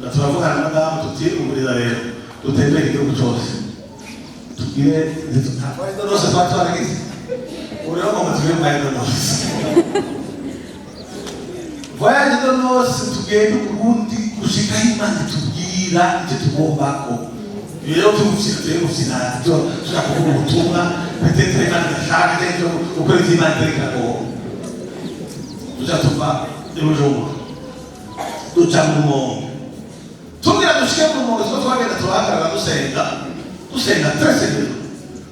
turavugana n'abadamu tuti umuriza rero dutembere igihugu cyose tugire ntabwo rwose tuba twaragize urero ngo tugire mahirwe rwose voyage de noces tugende ubundi gushika Imana tubwira icyo tugomba ko rero tugufite byo tushaka kuvuga ubutumwa petetre kandi ndashaka rero ukora Imana reka ko tuzatuva ejo duca mu muntu tubwira dushike mu muntu twagenda tuhagarara dusenga très bien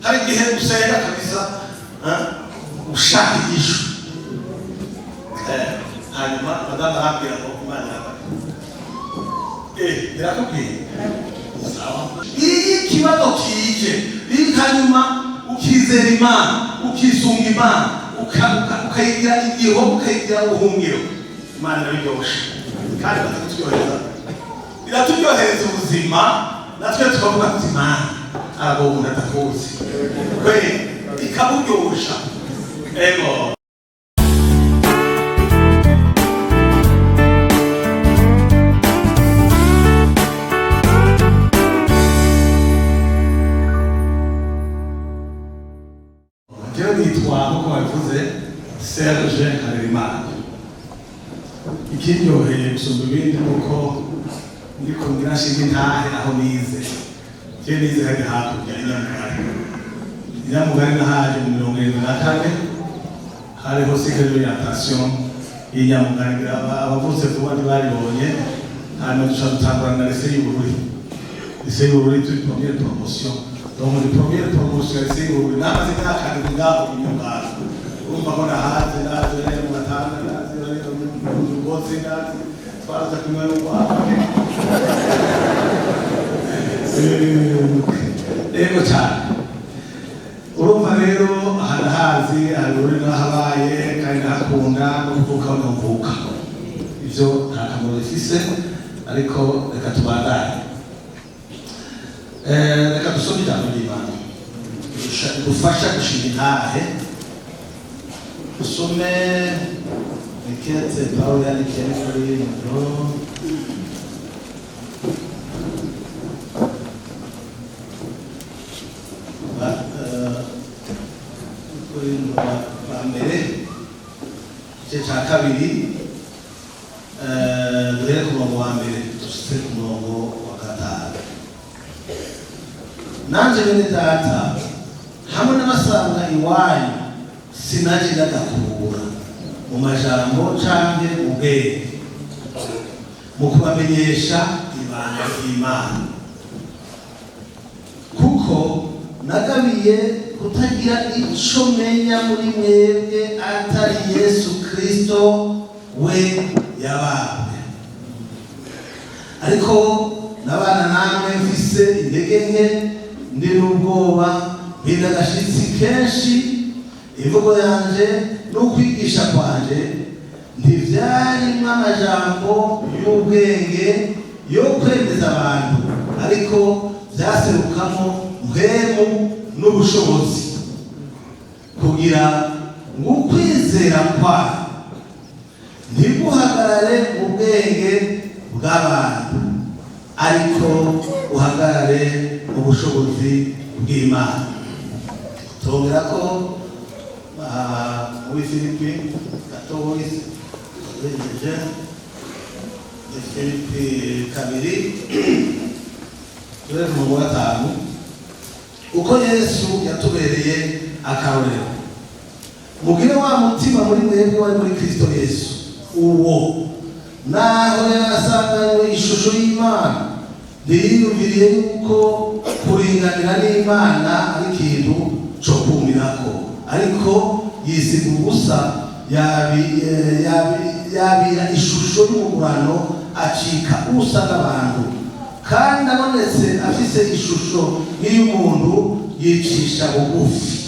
hari igihe gusenga kabisa ushaka igisho hanyuma madame arambwira ngo Imana irakubwiye sawa iyi kibazo kije hanyuma ukizera Imana ukisunga Imana ukayigira igiho ukayigira ubuhungiro Imana irabiryoshe kandi iraturyohereza ubuzima natwe tukavuga ati Imana abo umuntu atakuzi kwe ikaburyosha ego nitwa bavuze Serge Harerimana ikiryoheye gusumba ibindi nuko ndiko ndirashinga intahe aho nize nize hari hakurya Nyamugari nahaje mu 1974 hariho cycle d'orientation y'Inyamugari abavutse vuba ntibaribonye hanyuma dushaka gutangura na lycée y'Ubururi turi première promotion donc les premières promotions lycée y'Ubururi namaze n'akandi ngaho inyungara urumva ko nahaze rero mu batanga rero mu ngozi twaraza kumwe n'ubwabo ego cyane urumva rero harahazi haruri n'ahabaye kandi nakunda no kuvuka no mvuka ivyo nta kamaro bifise ariko reka tubandane reka dusome ijambo ry'Imana dufasha gushinga intahe dusome ikete Pawulo yandikiye muri mbere igice cya kabiri duhere ku murongo wa mbere dushitse ku murongo wa gatanu nanje bene data hamwe n'abasanga iwanyu sinaje ndagakura mu majambo canke mu bwenge mu kubamenyesha ibanga ry'Imana kuko nagabiye kutagira ico menya muri mwebwe atari Yesu Kristo we yabambwe ariko nabana namwe mfise intege nke ndi n'ubwoba mpindagashitsi kenshi imvugo yanje n'ukwigisha kwanje ntivyarimwo amajambo y'ubwenge yo kwemeza abantu ariko vyaserukamo mpemu n'ubushobozi kugira ngo ukwizera kwawe ntiguhagarare mu bwenge bw'abantu ariko uhagarare mu bushobozi bw'Imana tongera ko muri Filipi gatoyi Filipi kabiri dore mu gatanu uko Yesu yatubereye akarorero mugire wa mutima muri mwebwe wari muri Kristo Yesu uwo naho yasanganywe ishusho y'Imana ntiyiyumviriye yuko kuringanira n'Imana ari ikintu cyo kumirako ariko yisiga ubusa yabira ishusho y'umugurano acika usa n'abantu kandi abonetse afise ishusho nk'iy'umuntu yicisha bugufi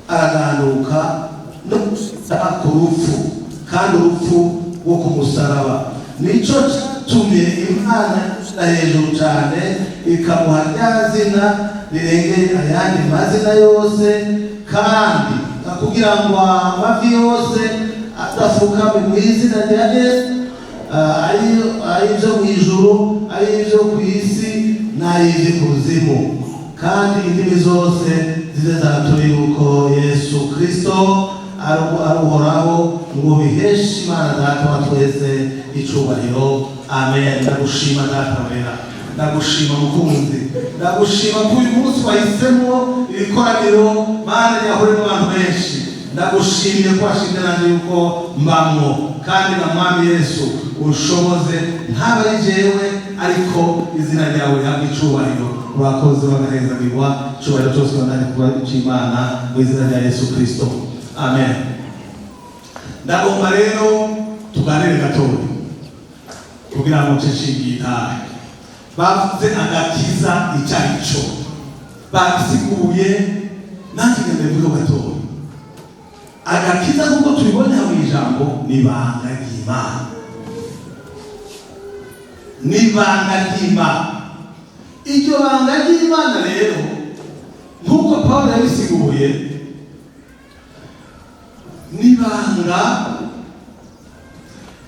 araganduka no gushitsa ku rupfu kandi urupfu rwo ku musaraba nico catumye Imana ishira hejuru cyane ikamuha rya zina rirengeye ayandi mazina yose kandi kugira ngo amavi yose adapfukame mu izina rya Yesu, ay'ibyo mu ijuru, ay'ibyo ku isi n'ay'ikuzimu, kandi indimi zose zize zature yuko Yesu Kristo aruhoraho, ngo biheshe Imana Data wa twese icubahiro. Amen. Ndagushima Data wera, ndagushima mukunzi, ndagushima ko uyu munsi wahisemo ibikoraniro Mana yahure n'abantu benshi. Ndagushimye ko washimye nanjye yuko mbamwo, kandi na Mwami Yesu ushoboze, ntaba ari jewe ariko izina ryawe rihabwe icubahiro. Urakoze bagahezagirwa, icubahiro cyose bandanye kuba ic'Imana mu izina rya Yesu Kristo. Amen. Ndagomba rero tuganire gatoya kugira ngo nshingiye intahe. Bavuze agakiza icyo ari cyo, babisiguye, nanjye ndabivuga gatoya. Agakiza nk'uko tubibonye mu ijambo ni ibanga ry'Imana, ni ibanga ry'Imana. Iryo banga ry'Imana rero nk'uko Pawulo yabisiguye, ni ibanga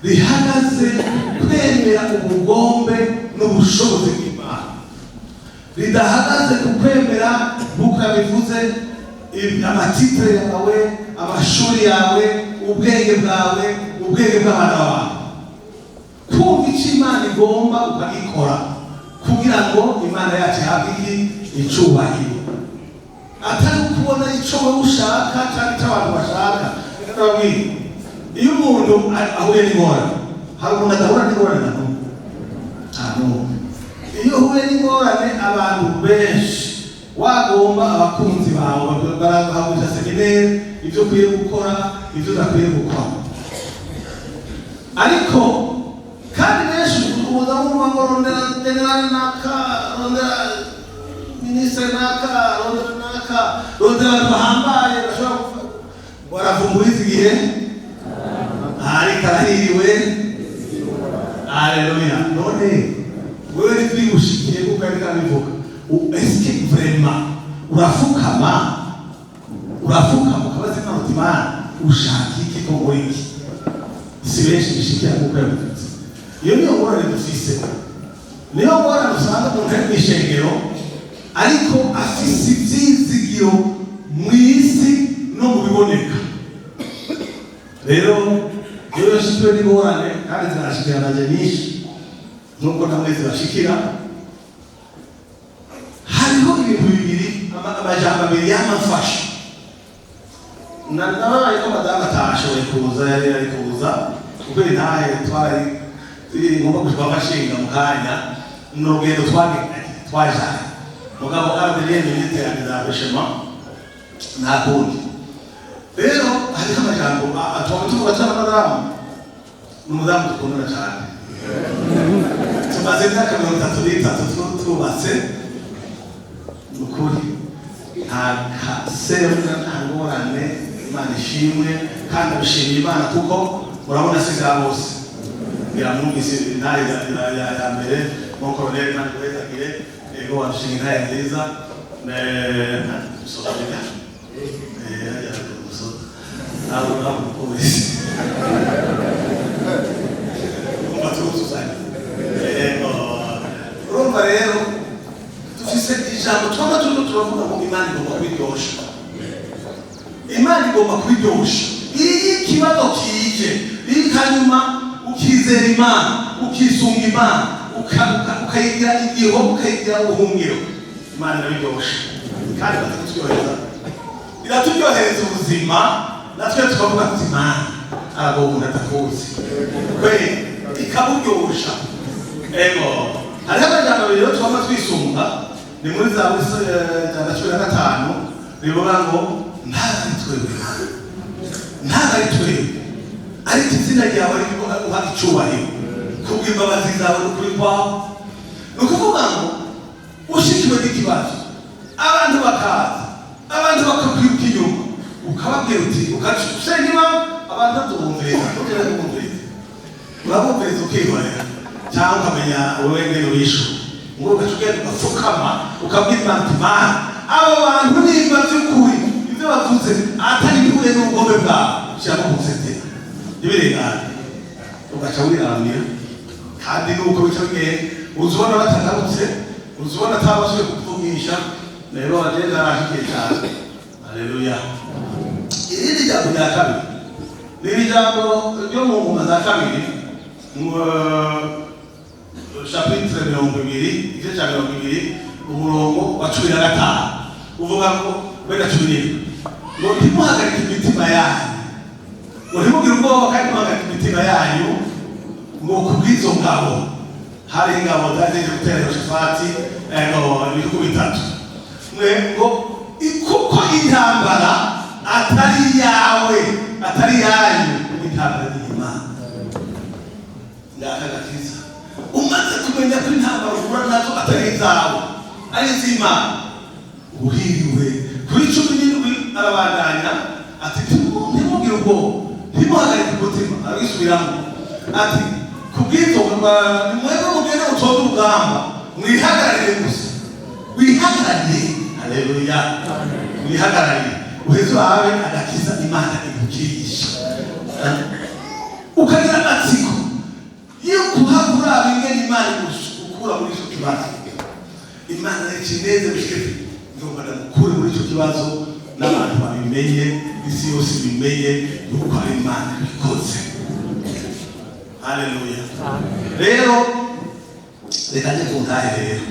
rihagaze kwemera ubugombe n'ubushobozi bw'Imana, ridahagaze ku kwemera nk'uko yabivuze amatitire yawe, amashuri yawe, ubwenge bwawe, ubwenge bw'abana bawe. Kumva icyo Imana igomba ukagikora kugira ngo Imana yacu ihabwe icubahiro, atari ukubona icyo wowe ushaka cyangwa icyo abantu bashaka. Iyo umuntu ahuye n'ingorane, hari umuntu adahura n'ingorane na n'umwe? Iyo uhuye n'ingorane, abantu benshi wagomba abakunzi bawe baraguha seminere, ibyo ukwiye gukora, ibyo udakwiye gukora. Ariko kandi benshi uza wumva ngo rondera generali naka, rondera minisitiri naka, rondera naka, rondera abantu bahambaye bashobora baravumbura iki gihe ariko arahiriwe. Haleluya. None wewe ntibigushikiye kuko ariko abivuga, eske vraiment urafukama ukabaza Imana ushaka iki ko muri iki? Si benshi bishikira kuko yabivuze. Iyo niyo ngorane dufise, niyo ngorane usanga umuntu ari mw'ishengero ariko afise ivyizigiro mw'isi no mu biboneka. Rero iyo yashikiriwe n'ingorane, kandi zirashikira nanje nyinshi nk'uko namwe zirashikira, hariho ibintu bibiri, amajambo abiri y'amafasha. Nabaye ko madamu atashoboye kuza, yari ari kuza kuko intahe twari ngomba kubafashinga mu kanya n'urugendo twajanye mugabo abiriye n'iterambere za beshema nta kundi. Rero hariho amajambo tuvuga cyane madamu, n'umudamu dukundana cyane, tumaze imyaka 33 tubatse, ukuri nta kasemna nta ngorane. Imana ishimwe, kandi abishimiye Imana kuko murabona siga bose biramwumvise intare ya mbere mu koroneli Imana kubezagire ego washimye intare nziza sohoka urumva rero dufise ijambo twaba turavuga ngo Imana igomba kubiryosha, Imana igomba kubiryosha. Iyo ikibazo kije, iyo hanyuma ukizera Imana, ukisunga Imana, ukayigira igiho, ukayigira ubuhungiro, Imana irabiryosha kandi iraturyohereza ubuzima. Natwe tukavuga ati Imana arago umuntu atakuzi kweli, ikaburyosha. Ego hariho amajambo abiri rero twaba twisunga, ni muri Zaburi 115 rivuga ngo ntari twebwe ariko izina ryawe riha icubahiro kubw'imbabazi zawe n'ukuri kwawe. Ni ukuvuga ngo ushikiwe n'ikibazo, abantu bakaza, abantu bakakwiruka inyuma, ukababwira uti ugasenga Imana, abantu bazubumviriza, urabumviriza ukihorera, cyangwa ukamenya wowe ngene urishu ngo ugacugenda ugapfukama ukabwira Imana uti Mana, abo bantu nimba vy'ukuri bavuze atari bihuye n'ubugombe bwawe, cyangwa umusetera ntibirengane ugaca wiramira kandi nuko bica bigenda uzubona batagarutse uzubona atabashoboye kuvugisha rero bagenda arashikiye cyane. Haleluya. Irindi jambo rya kabiri ni jambo ryo mu ngoma za kabiri chapitre 20 igice cya 20 umurongo wa 15 uvuga ngo benda 17 ngo ntimuhagarike imitima yanyu ngo ntimugire ubwoba kandi muhagarike imitima yanyu ngo kubw'izo ngabo hari ingabo zaje gutera Yehoshafati ibihugu bitatu ngo kuko intambara atari yawe atari yanyu intambara y'Imana ndakagakiza umaze kumenya ko intambara uhura nazo atari izawe ari iz'Imana uhiriwe kuri 17 arabandanya ati ntimugire ubwoba ntimuhagarike umutima arabisubiramo ati kubw'izo mwebwe mugende mutonde urugamba mwihagararire gusa wihagararire. Haleluya. Wihagararire uheze wawe agakiza Imana igukirisha ukagira amatsiko yo kuhagura ingene Imana igukura muri icyo kibazo. Imana ikineze bishike ngo ndamukure muri icyo kibazo n'abantu babimenye isi yose bimenye yuko ari Imana ikoze. Haleluya. Rero reka njye kuntahe rero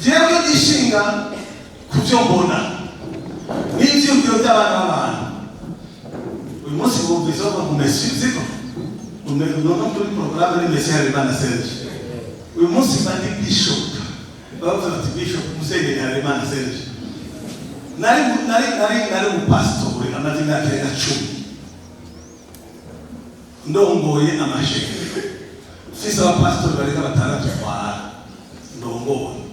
jewe ndishinga kubyo mbona n'ivyumviro by'abana b'abantu uyu munsi bumvise ko mumesiziko umenona kuri programme ni Messiah Imana Serge uyu munsi bandi bishop bavuze ati bishop Musenyeri Imana Serge nari umupastori amazina yake 10 ndongoye amashengero sisi abapastori bareka batandatu kwa ndongoye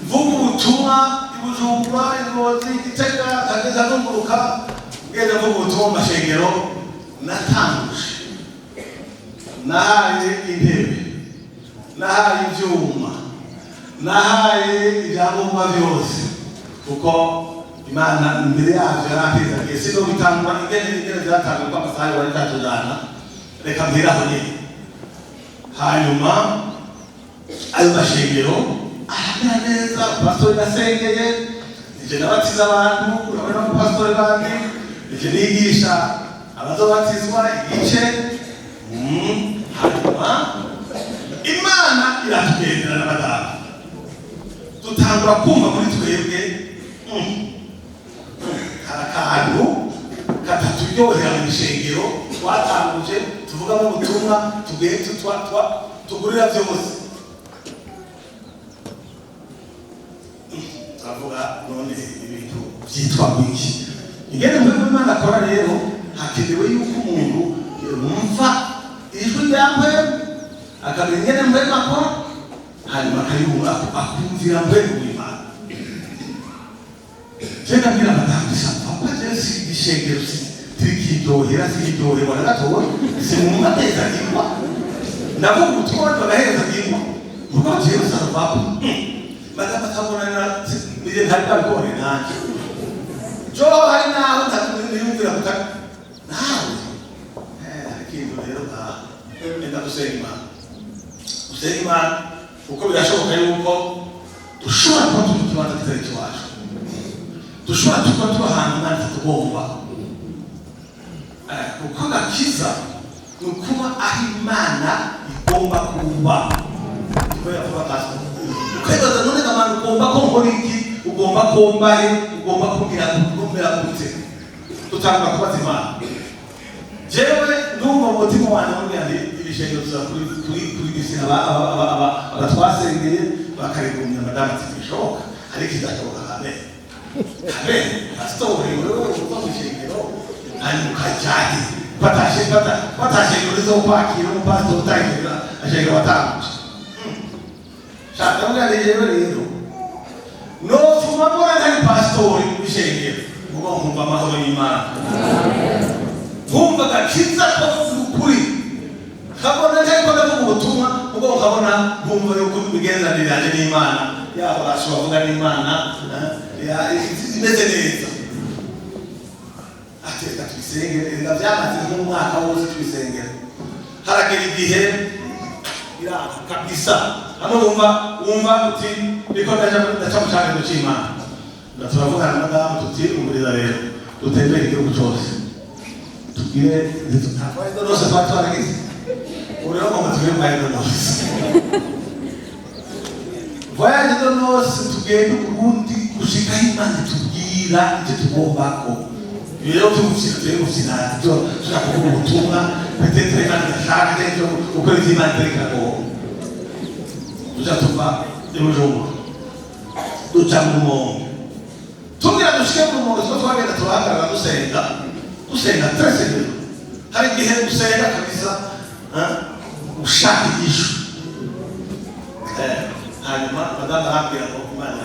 vuga ubutumwa ibujumbura Ingozi Gitega kageza n'umuruka ngeze vuga ubutumwa amashengero natanguje nahaye intebe nahaye ivyuma nahaye ibyangombwa byose kuko Imana imbere yavyo yaratezagiye sino bitangwa ingene byatangwa kwa amasaha wari katujana reka mbiraho nyine hanyuma ayo mashengero ahamera neza pastori nasengeye nije nabatiza abantu urabona ko pastori bandi nije nigisha abazobatizwa igice hanyuma Imana iratugendera n'abadamu tutangura kumva muri twebwe akantu katatujyohera mu ishengero twatanguje tuvuga mu butumwa tugiye tugurira byose avuga none ibintu byitwa gwiki ingene mwe Imana akora rero hakenewe yuko umuntu yumva ijwi ryamwe akamenya ingene mwe akora hanyuma akayumva akumvira mwe Imana. Jenda mbira madamu papa Jesi ishengero tikiryohera sikiryoherwa na gatoya simumva neza nyuma nabo gutwara bagaheza nyuma kuko jewe sarvapo madamu atabona nije ntabikore nanje jo hari naho ntabiyumvira kutaka nawe kintu rero enda kusema uko birashoboka yuko dushobora kuba turi kibanza kitari kiwacu dushobora kuba turi ahantu nandi tugomba kuko gakiza ni ukuba aho Imana igomba kuba kuko yavuga pastor ukibaza none abantu ugomba ko nkora iki ugomba kombaye ugomba kugira kugombera gute tutanga kubaza Imana jewe numva umutima wanjye n'undi ibishengero tuza kuri gisina abatwasengeye bakaregumya madamu tibishoboka ariko idashoboka amen pastor wewe uva mu ishengero hanyuma ukajyahe batashengero rizopakira umupastor utangira ashengero batanguje shaka mwana rero no fuma mbona ntari pastor w'ishengero uba nkumva amahoro y'Imana nkumva gakiza ko ukuri kabona ntari ndavuga ubutumwa ubwo ukabona nkumva yuko imigenderanire yanjye n'Imana yaba ashobora kuvuga n'Imana imeze neza ateka twisengere ndavyamaze nk'umwaka wose twisengere haragera igihe iraka kabisa hano wumva uti niko ndaca mu cyangwa cy'Imana turavugana na madamu tuti umuriza rero dutembere igihugu cyose tugire ntabwo rwose twaragize urero ngo tugire mwanya rwose voyage de noces tugenda ubundi gushika Imana tubwira icyo tugomba ko rero tumushika byo tushaka kuvuga ubutumwa petetre kandi ndashaka cyo ukora Imana tereka ko tuja tuva ejo duca mu mongo tugira dushike mu mongo twagenda tuhagarara dusenga tresenge hari igihe dusenga kabisa ushaka igisho hanyuma madamu arambwira ngo Imana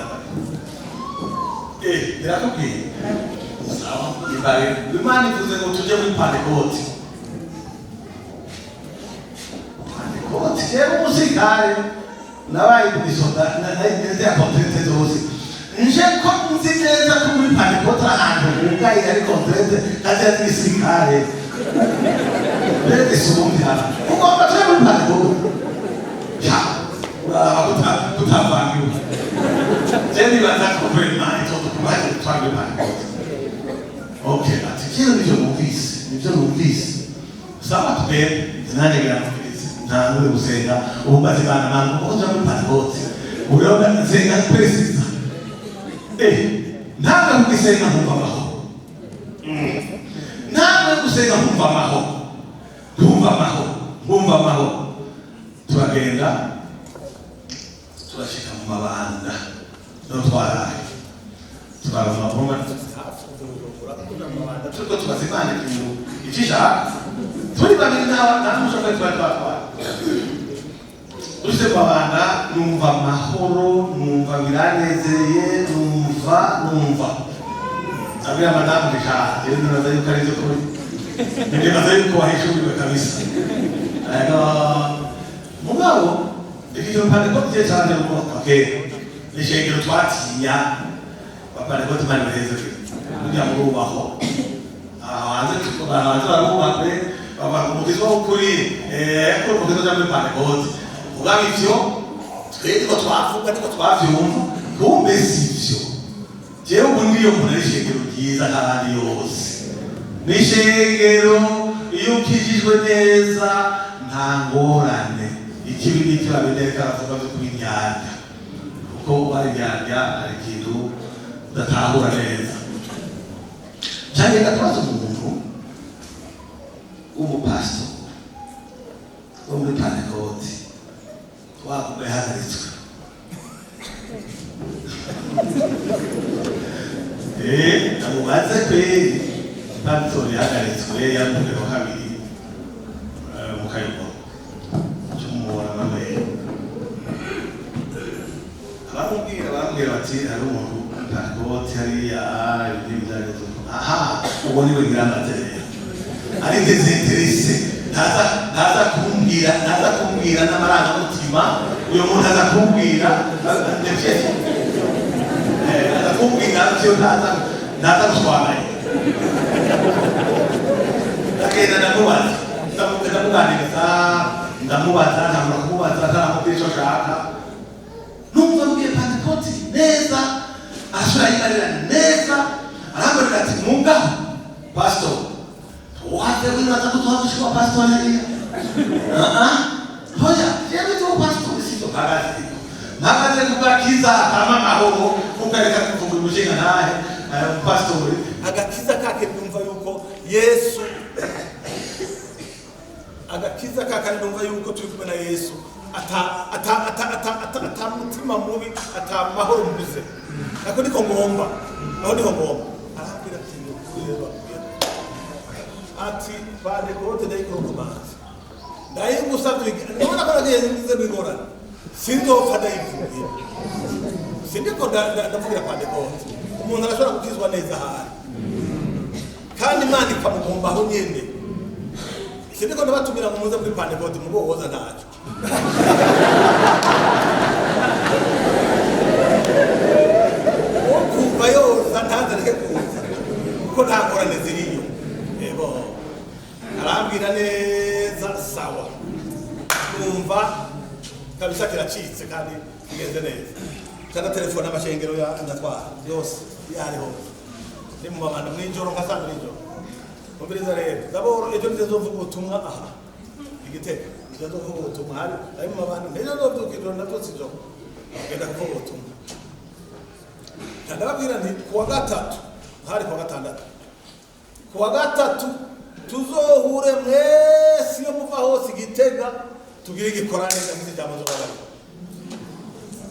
irakubwiye sawa ibare Imana ivuze ngo tujye muri Pentecote rero umusirikare nabaye kubisoda nageze akontrete zose nje ko nzi neza ko muri Pentecote ahantu ugaye ari kontrete kandi ari igisirikare rero isumbi hano ugomba tujye muri Pentecote kutavangiwa jeni baza kukwema ito tukubaje twange Pentecote okay ati kile nivyo numvise sawa tugende zinanegera ntanure gusenga ubumbazi bana mangu kuja muri Pentecote urabona nzenga precisa ntabwo gusenga nkumva maho ntabwo gusenga nkumva maho turagenda turashika mu mabanda no twaraye turarama bomba turiko tubazimana ikintu ikishaka turi babiri namushaka twatwara uje babanda numva mahoro numva biranezeye numva abira madamu ndishaka rero naza yuko ari cyo kuri naza yuko wahishuriwe kabisa mugabo ikintu Pentecote cyane uko akera nishengero twatinya Pentecote mani baheze kugira ngo ubaho hanze barubakwe babamugizo kuri ko mugizo cyane Pentecote ugabivyo twende ko twavuga niko twavyumva kumbe sivyo jewe ubundi yo muri shengero ryiza kandi yose nishengero iyo ukijijwe neza nta ngorane ikibi n'icyo abendeka aravuga byo kubinyanya kuko bari byarya ari kintu datahura neza cyane gatwaza umuntu umupastor wo muri Pentecote wakubaye hagaritswe namubaze kweri pastor yahagaritswe yamugeho kabiri mu kayiko barambwira bati hari umuntu Pentecote hariya ibintu aha ubwo niwe ngirambaterera ari desinterese ntaza kumbwira n'amarangamutima uyu muntu aza kumbwira byo ntaza guswanaye agenda ndamubaza ntabura kumubaza ntaramubwira icyo ashaka numva mbwiye Pentecote neza arashobora yimarira neza arambwira ati mungaho pastor uhaze wibaza ko tuhagushika pastor hariya hoya yewe tu pastor sito mpagaze kugakiza kama mahoro kukareka kuvuga umushinga nahe pastor agakiza kake numva yuko Yesu agakiza kake numva yuko turi kumwe na Yesu ata mutima mubi ata mahoro muze nako niko ngomba arambwira ati Pentecote ndayiko kumazi ndaye gusabye none akaragiye ngize bigorana sinzopfa ndayivuye sindiko ndavugira Pentecote umuntu arashobora gukizwa neza hari kandi Imana ikamugombaho nyene sindiko ndabatumira mu muze muri Pentecote mubohoza ntacyo kumva yoza ntazareke kuza kuko nta ngorane ziriyo sawa numva kabisa kiracitse kandi kigenze neza cyane telefone amashengero ya ndatwara yose yariho ni mu mabanda mw'ijoro nkasanga n'ijoro mumbiriza rero daboro ejo nizovuga ubutumwa aha igitego nizovuga ubutumwa hari ari mu mabanda nizovuga ijoro ndatotse ijoro genda kuvuga ubutumwa ndababwira nti kuwa gatatu hari kuwa gatandatu kuwa gatatu tuzohure mwese iyo muva hose Gitega tugire igikorane ndagize ijambo zo baba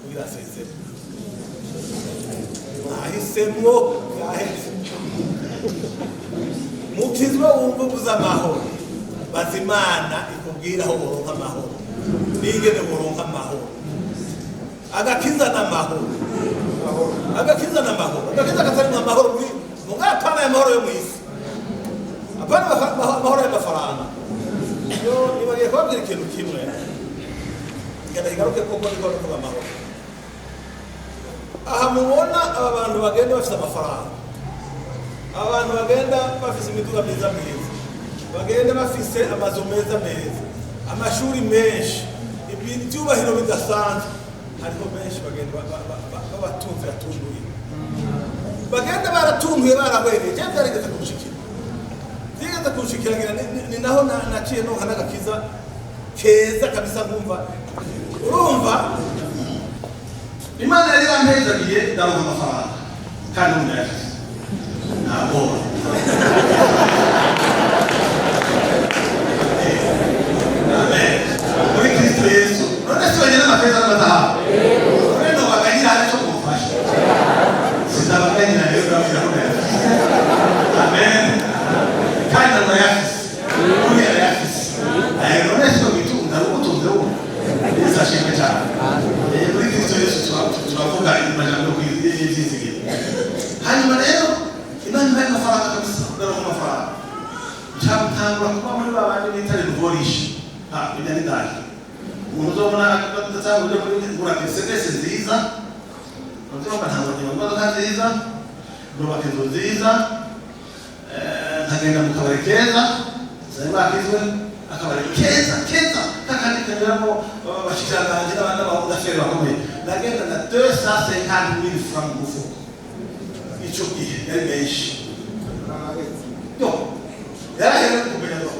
kugira seze ahisemwo yaheze mukizwa wumva buza amahoro bazimana ikubwira aho boronka amahoro nigene boronka amahoro agakiza n'amahoro agakiza n'amahoro agakiza katari n'amahoro muri mugapana y'amahoro yo mwisi apana amahoro y'amafaranga yo nibagiye kubabwira ikintu kimwe ngenda igaruke koko niko kuvuga amahoro aha mubona aba bantu bagenda bafite amafaranga abantu bagenda bafite imiduga myiza myiza bagenda bafise amazu meza meza amashuri menshi ibyubahiro bidasanzwe ariko benshi bagenda babatunze batunduye bagenda baratunduye barahwereye cyangwa byarigeze kugushikira byigeze kugushikira ni naho naciye nonka n'agakiza keza kabisa nkumva urumva Imana yari yampezagiye ndaronka amafaranga kandi umuntu yafise ntabwo amen muri Kristo Yesu none se wenyine amafeza n'amadahabu none nobaganyira hari cyo kumufasha sinabaganyira rero ndabwira ko yafise amen kandi ndayafise uriya yafise none se witunda ubutunze ubu Yesu ashimwe cyane muri Kristo Yesu turavuga amajambo y'izizigiro hanyuma rero Imana ibaye amafaranga kabisa ndaronka amafaranga cyangwa kuba muri babandi bitare ruvorisha bijya n'idari umuntu uzobona adatanguje muri ngura Mercedes nziza uzobona ntanguje imodoka nziza ndubaka inzu nziza nkagenda mu kabari keza zari bakizwe akabari keza kakandi kanyuramo bashikiranganje n'abandi b'abadaferi bakomeye nagenda na 250,000 francs mu mufuko icyo gihe yari menshi yo yarahere kumenya no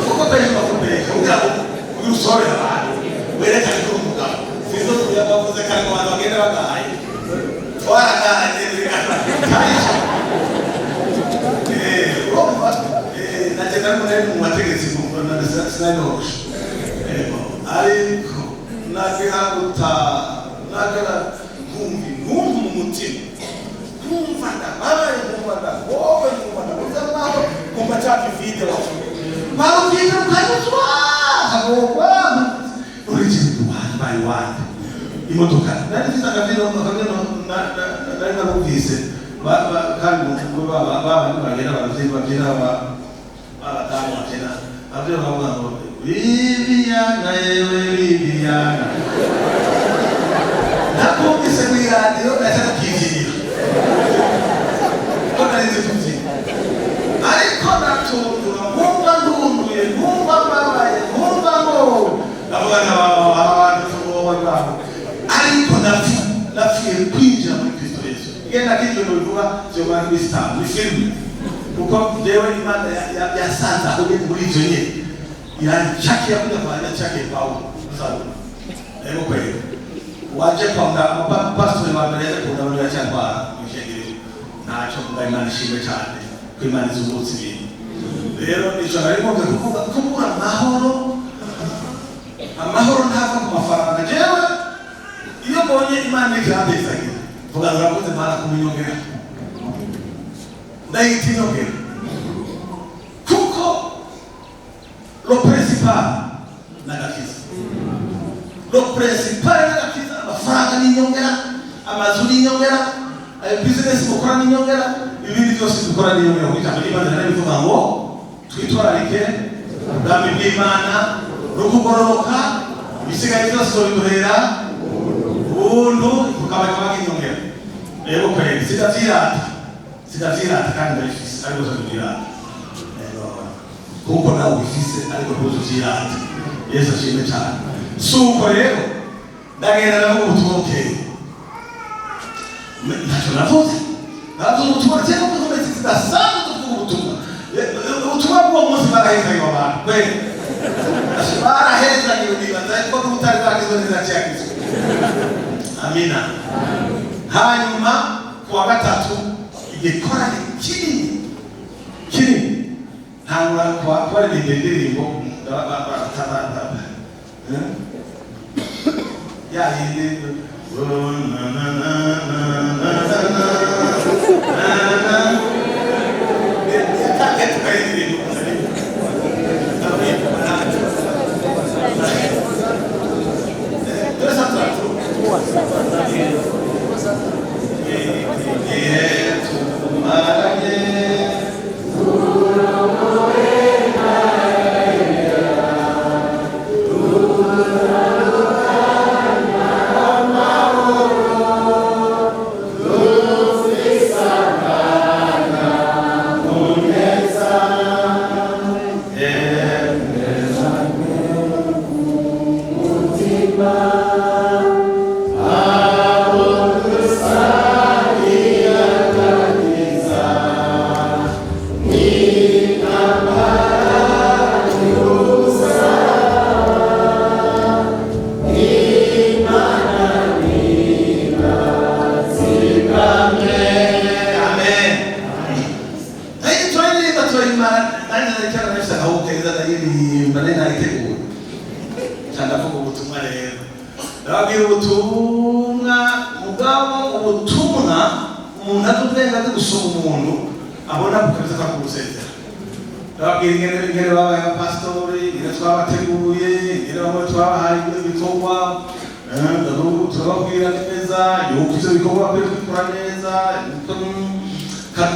kuko penye bakomeye kugira ngo urusore abantu werekane ko umugabo fizo yabavuze kandi abantu bagenda bagahaye waragahaye nagenda munene mu mategeko sinanoshe ariko nagiraguta nagara nkumvi mu mutima kumva ndabaye kumva ndagowe kumva ndabuza naho kumva cyaki vide wacu maro vide ukanyuzwa agogwa urigendo wambaye wande imodoka nari nzaka vide nari nabuvise kandi baba bagenda babyina abadamu babyina abyo bavuga ngo Viviana yewe Viviana nakumvise mu radio nataka kivyinira ko narize kuvyina ariko natundura nkumva ndunduye nkumva mbabaye nkumva ngo navuga abantu tubona ariko nafiye kwinjira muri Kristo Yesu igenda kintu bivuga cyo bari bistam ni film kuko jewe Imana yasanze aho muri ivyo nyene yanchakia kuja kwa yanchakia Paulo sawa hebu kweli waje kwanga pastor wa mbele kuna wale wacha kwa mshengeri nacho kwa Imana shimwe cyane ko Imana izungutse ibintu rero nico ariko kuvuga kubura amahoro ntava ku mafaranga jewe iyo mbonye Imana ikirambeza ngira vuga urakoze Imana kuminyongera ndayitinyongera kuko lo principal n'agakiza amafaranga n'inyongera amazu n'inyongera business mukora n'inyongera ibindi byose dukora n'inyongera kuko Imana narabivuga ngo twitwararike ubwami bw'Imana no kugororoka bisigaye byose biduhera ubuntu tukabaka inyongera rero kweli sitavyirata sinavyirata kandi ndabifise ariko ntabivirata kuko nawe ubifise ariko ntuzuvyirata. Yesu ashimwe cyane. Suko rero ndagenda navuga ubutumwa bukeye, ntacyo navuze ubutumwa cyangwa ubutumwa zidasanzwe tuvuga ubutumwa bw'uwo munsi barahezanye abantu kweli barahezanye nibaza ariko n'ubutari bwagizwe neza cyagizwe. Amina. Hanyuma kuwa gatatu igikorane kinini ntangura kubaririmba indirimbo yahindi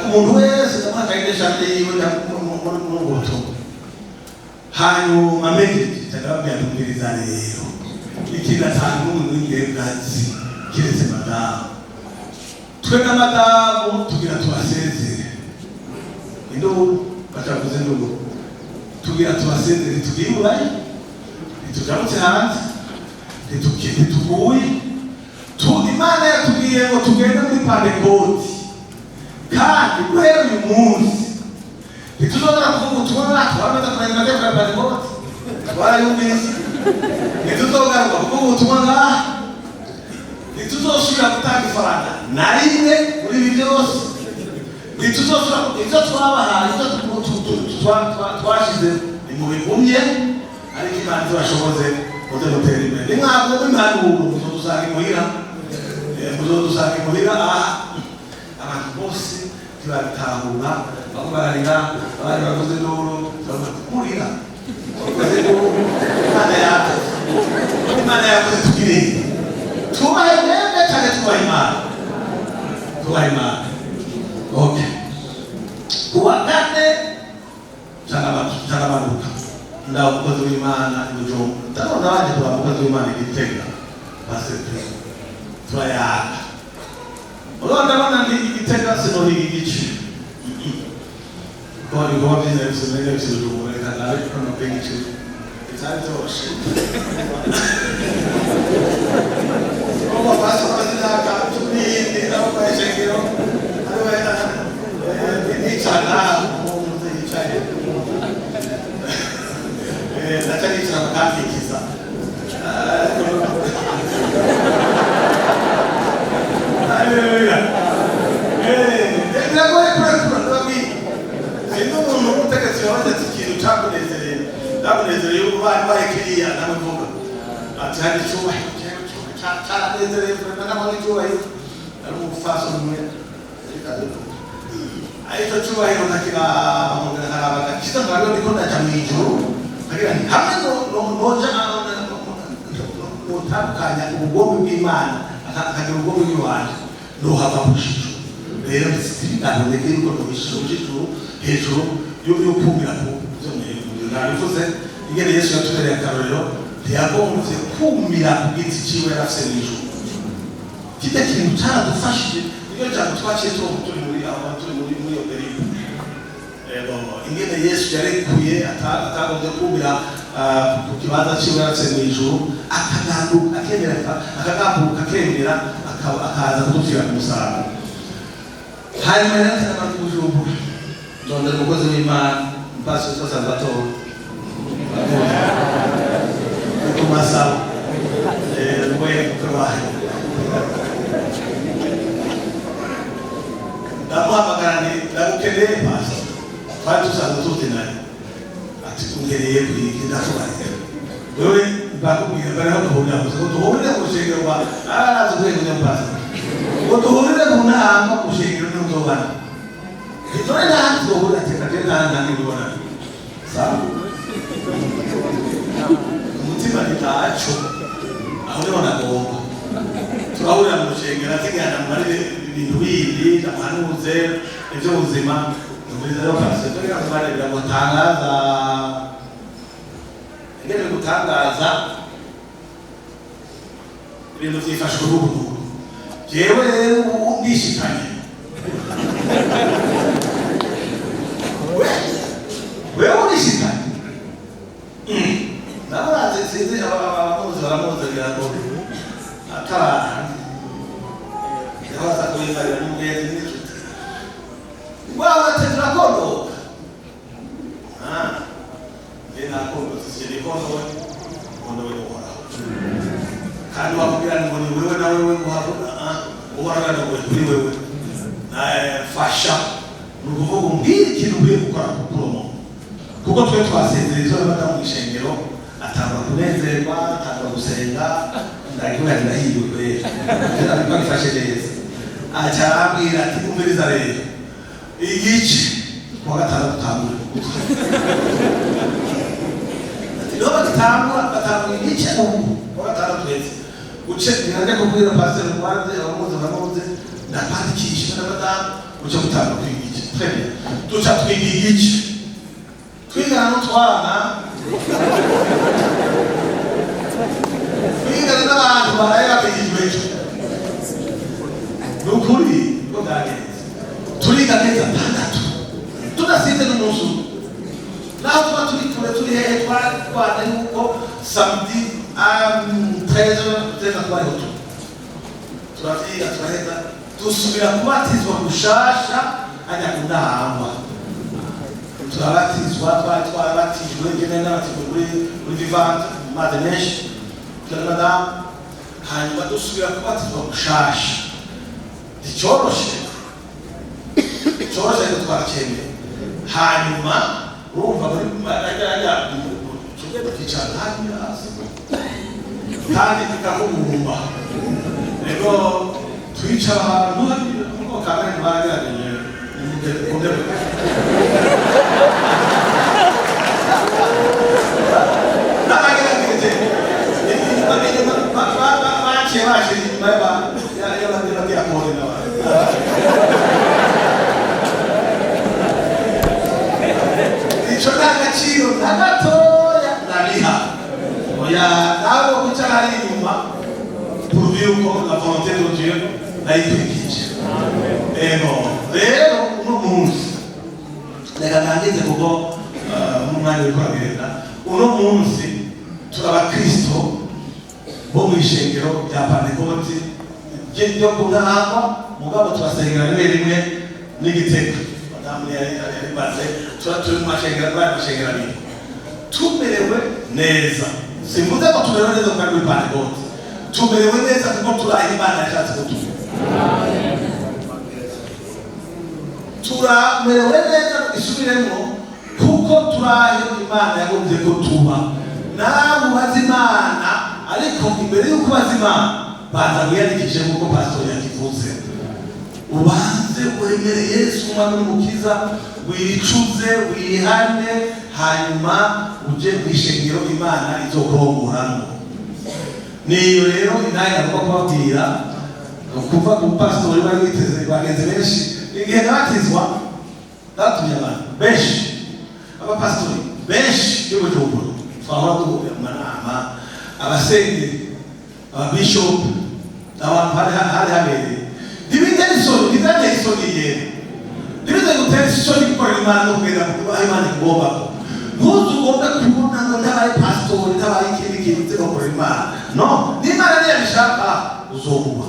umuntu wese akayidesha yiwe n'ubuto. Hanyuma mediti tagabya tumiriza rero ikintu atanu n'ingengazi kiretse madamu twe na madamu tugira tubasezere induru batavuze nduru tugira tubasezere tugiburayi ntitujamutse hanze ntituguye Imana yatubwiye ngo tugende muri Pentecote kandi guhera uyu munsi ntituzongera kuvuga ubutumwa twamaze kurengera muri Pentecote twarayumvise ntituzogaruka kuvuga ubutumwa ngaha ntituzosubira gutanga ifaranga na rimwe muri ibi byose ntituzosubira ibyo twabahaye ibyo twashize ni mu bigumye ariko Imana izabashoboze muze gutera imbere nimwabwo impanuro muzodusanga imuhira abantu bose ntibabitahura bakubararira abandi bavuze nduru murira Imana yakoze tugire tubahe mwembe cyane tubahe Imana okay kuwa kane cyangwa ndawo umukozi w'Imana ibujumba ndabona abandi tuba umukozi w'Imana igitega basete turayaga ndabona ndi igitega sinori igice ko ari goba byiza bisobanura ibisubizo reka nawe kono benshi itazoshe oba paso bazaka tubindi aho bayishengero ari nicana umuntu yicaye nataka nicara bakampikiza haleluya biragoye kurekura ndababwiye sinzi umuntu w'umutegetsi wabaze ikintu cyakunezereye ubu bari bayikiriya namuvuga ati hari icyubahiro cyaranezereye kurema n'amahoro icyubahiro ari umufasha umwe ariko cyubahiro ntakirabaga kiza ntabwo ndiko ndaja mu ijuru kagira nti hamwe noja notandukanya ubugombe bw'Imana akagira ubugombe bw'iwanje nohava mu ijuru rero ntaboneke yuko nobishije hejuru yo kumira ku byo nabivuze ingene Yesu yatubereye akarorero ntiyagombye kumira ku giti ciwe yarafise mu ijuru kijya kintu cyaradufashije nibyo cyane twaciye turi muri iyo periode. Ingene Yesu yarekuye atagombye kumira ku kibanza cyiwe yaratse mu ijuru, akaganduka akemera, akagambuka akemera, akaza kudupfira ku musaraba. Hanyuma yaratanga ku Bujumbura, none umukozi w'Imana Pastor Salvatore kumasaba ngoye kubaye ndamuhamagara ndagukeneye Pastor, twari dusanzwe tuzi naye ati tungereye ndakubaye wewe bakubwira bari baduhurira ngo duhurire ku rushengero rwa arazi kwegera Pastor ngo duhurire mu nama ku rushengero n'utobana itore n'ahandi duhurira tekate n'ahandi ndibona sawa umutima nitacho aho niho nagomba turahurira mu rushengero atigana muri ibintu bindi ndamuhanuze ibyo buzima muri rero Pastor turi kubarira gutangaza ngene gutangaza ibintu byifashwe n'ubu jewe ndishikanye wewe urishikanye nabaraze sinzi abamuzi baramuzi ngo atara yabaza kuyibarira n'umugenzi n'inshuti wawe atendera kondo ndena kondo sije kondo we uhora kandi wakubwira ngo ni wewe na wewe uhora ngo kuri wewe fasha nukuvuga umbwira ikintu ugiye gukora kupromo kuko twe twasezerezwa n'abadamu ishengero atanga kunezerwa atanga gusenga ndakubwira ndahirwe ariko nifashe neza acambwira ati umviriza rero igice kwa gatandatu tambura ati no batangura igice kwa gatandatu wese uce niraje kubwira Pastor Rwanda abamuze ndapandikisha n'abadamu uce gutanga kwigice twebwe tuca twigice twigana n'utwana twigana n'abantu barayira bigijwe n'ukuri ko ndagenze turiga neza tandatu tudasize n'umunsi naho tuba turi hehe twana yuko samedi 13 twariho turavyiga turaheza dusubira kubatizwa gushasha ajya kundahangwa turabatizwa twarabatijwe ngene n'abatijwe muri vivante maze menshi madamu hanyuma dusubira kubatizwa gushasha icoroshe ngo twakemeye hanyuma urumva muri ajya tugenda kwicara hasi kandi bikahumumba rero twicara ahantu nkuko kamere bagerageje kundebe n'abagerageje baciye baje inyuma y'abandi akore ico nta gaciro na gatoya nabiha oya nawe kwicara hari inyuma pourvu ko la volonté de Dieu nayikurikije rero uno munsi reka nangize kuko umwanya uri kuragenda uno munsi turabakristo bo mu ishengero rya Pentecote ryo kunahangwa mugabo turasengera rimwe n'igitego madamu yari baze turi mu mashengero abiri tumerewe neza simvuze ko tumerewe neza kandi muri Pentecote tumerewe neza kuko turaha Imana yashatse kutuba turamerewe neza isubiremo kuko turaha Imana yagombye ko tuba nawe ubaza Imana ariko imbere y'uko ubaza Imana banza wiyandikishe nk'uko Pastor yakivuze ubanze wemere Yesu umwami n'umukiza wicuze wihane hanyuma uje kwishengero Imana izokurongoramo niyo rero inani nagomba kubabwira kuva ku Pastor wari witeze bagenzi benshi igihe nabatizwa natumye abantu benshi abapastori benshi yo Bujumbura twahora duhurira mu manama abasengeri ababishop n'abantu hari habereye ntibitera isoni ntibitera isoni yera ntibitera gutera isoni gukorera Imana no kugenda aho Imana igomba ntuzi ugomba kubona ngo ntabaye pasitori ntabaye ikindi kintu cyo gukorera Imana no n'Imana niyo bishaka uzokuba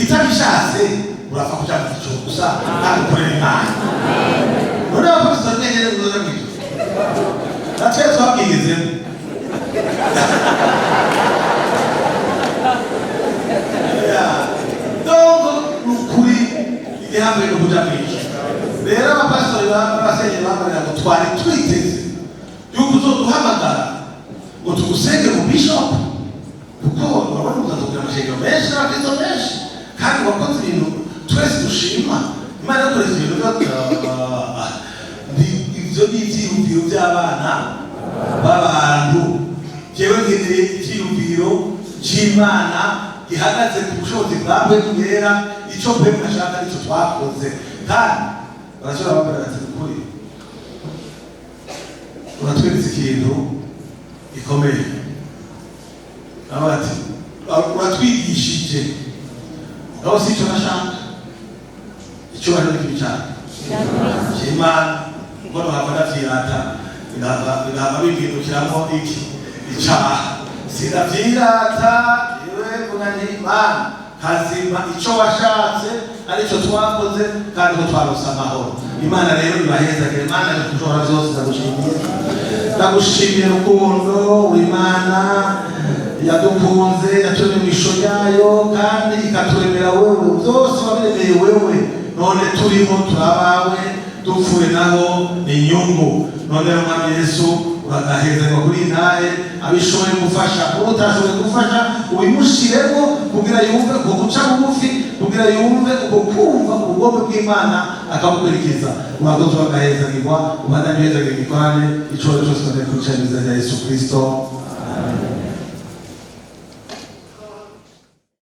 itabishatse urapfa kuja mu cyo gusa kandi ukorera Imana none abapasitori nyene uzoza mu ijuru natwe twabwigezemo donc nukuri igihamwe no kuja mu ijuru rero abapasitori b'abasenyeri bamarira ngo twari twiteze yuko uzoduhamagara ngo tugusenge mu bishop kuko urabona uzatubwira amashengero menshi n'abakristo benshi kandi wakoze ibintu twese dushima Imana yakoresha ibintu ivyo n'ivyiyumviro by'abana b'abantu jewe nkeneye icyiyumviro c'Imana gihagaze ku bushobozi bwa Mpwemu Yera ico Mpwemu ashaka nico twakoze kandi barashobora bakora ati ukuri uratweretse ikintu gikomeye nabo ati uratwigishije aho si ico nashaka ico bari n'ikintu cyane Imana ngo bahava ndavyirata ingamba bibindukiramo iki icaha sinavyirata yewe vuga nti Imana kazima ico washatse arico twakoze kandi ko twaronse amahoro Imana rero ibahezagire Imana ikushobora vyose ndagushimiye rukundo Imana yadukunze yaturemye imisho yayo kandi ikaturemera wewe byose wabiremeye wewe none turimo turabawe dupfuye naho ni inyungu none Mwami Yesu uragahezerwa kuri naye abishoboye gufasha utashoboye gufasha ubimushiremo kugira yumve uko guca bugufi kugira yumve uko kumva ubugombe bw'Imana akabukurikiza urakoze uragahezerwa ubandanye hezerwa igikorane icoro cyose kandi kucaniza ya Yesu Kristo. Amen.